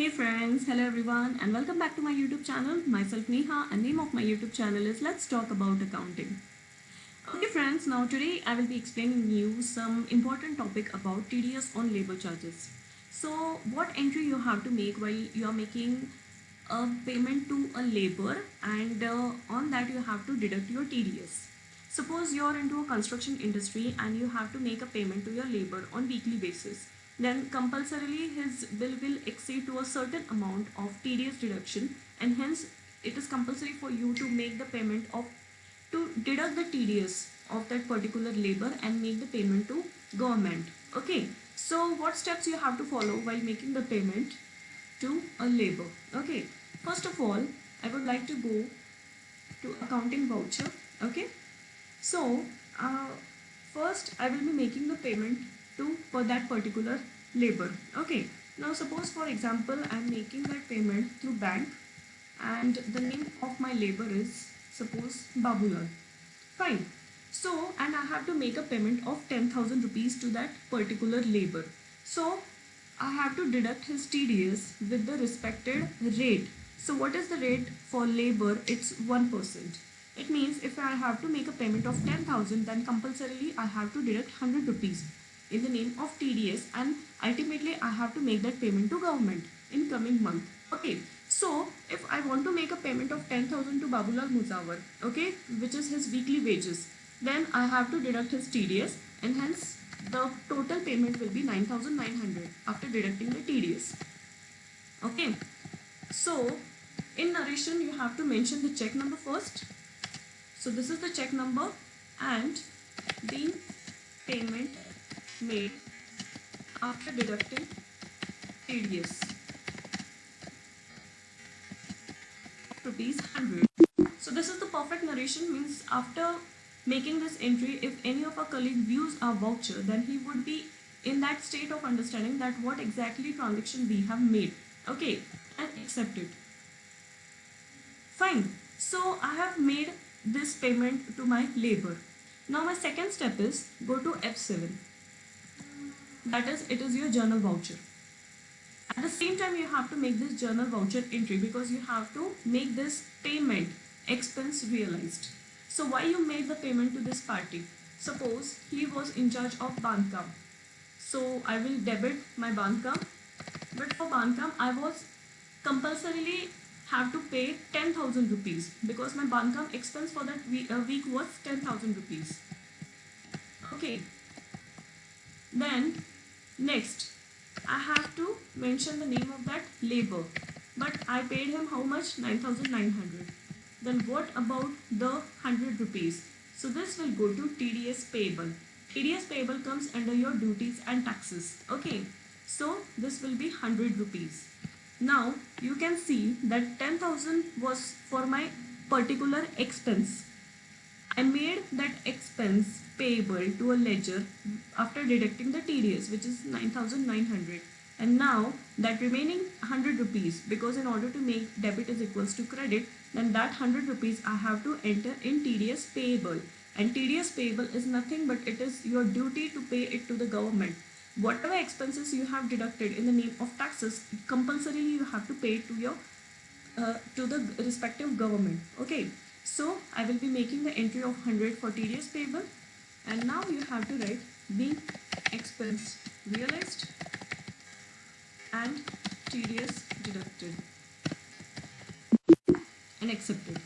Hey friends, hello everyone and welcome back to my YouTube channel. Myself Neha and name of my YouTube channel is Let's Talk About Accounting. Okay friends, now today I will be explaining you some important topic about TDS on labor charges. So what entry you have to make while you are making a payment to a labor and on that you have to deduct your TDS. Suppose you are into a construction industry and you have to make a payment to your labor on weekly basis, then compulsorily his bill will exceed to a certain amount of TDS deduction, and hence it is compulsory for you to make the payment of to deduct the TDS of that particular labor and make the payment to government. Okay, so what steps you have to follow while making the payment to a labor? Okay, first of all I would like to go to accounting voucher. Okay, so uh, first I will be making the payment to for that particular labor. Okay, now suppose for example I am making that payment through bank and the name of my labor is suppose Babulal. Fine. So and I have to make a payment of 10,000 rupees to that particular labor. So I have to deduct his TDS with the respected rate. So what is the rate for labor? It's 1%. It means if I have to make a payment of 10,000, then compulsorily I have to deduct 100 rupees in the name of TDS, and ultimately I have to make that payment to government in coming month. Okay, so if I want to make a payment of 10,000 to Babulal Muzawar, okay, which is his weekly wages, then I have to deduct his TDS, and hence the total payment will be 9,900 after deducting the TDS. Okay, so in narration you have to mention the check number first. So this is the check number and the payment made after deducting TDS rupees 100. So this is the perfect narration, means after making this entry, if any of our colleague views our voucher, then he would be in that state of understanding that what exactly transaction we have made. Okay, and accept it. Fine. So I have made this payment to my labor. Now my second step is go to F7. That is, it is your journal voucher. At the same time you have to make this journal voucher entry because you have to make this payment expense realized. So why you made the payment to this party? Suppose he was in charge of Bandkam. So I will debit my Bandkam, but for Bandkam I was compulsorily have to pay 10,000 rupees because my Bandkam expense for that week was 10,000 rupees. Okay, then next I have to mention the name of that labor, but I paid him how much? 9,900. Then what about the 100 rupees? So this will go to TDS payable. TDS payable comes under your duties and taxes. Okay, so this will be 100 rupees. Now you can see that 10,000 was for my particular expense. I made that expense payable to a ledger after deducting the TDS, which is 9,900, and now that remaining 100 rupees, because in order to make debit is equals to credit, then that 100 rupees I have to enter in TDS payable, and TDS payable is nothing but it is your duty to pay it to the government. Whatever expenses you have deducted in the name of taxes, compulsorily you have to pay to your to the respective government. Okay, so I will be making the entry of 100 for TDS payable, and now you have to write the expense realized and TDS deducted and accepted.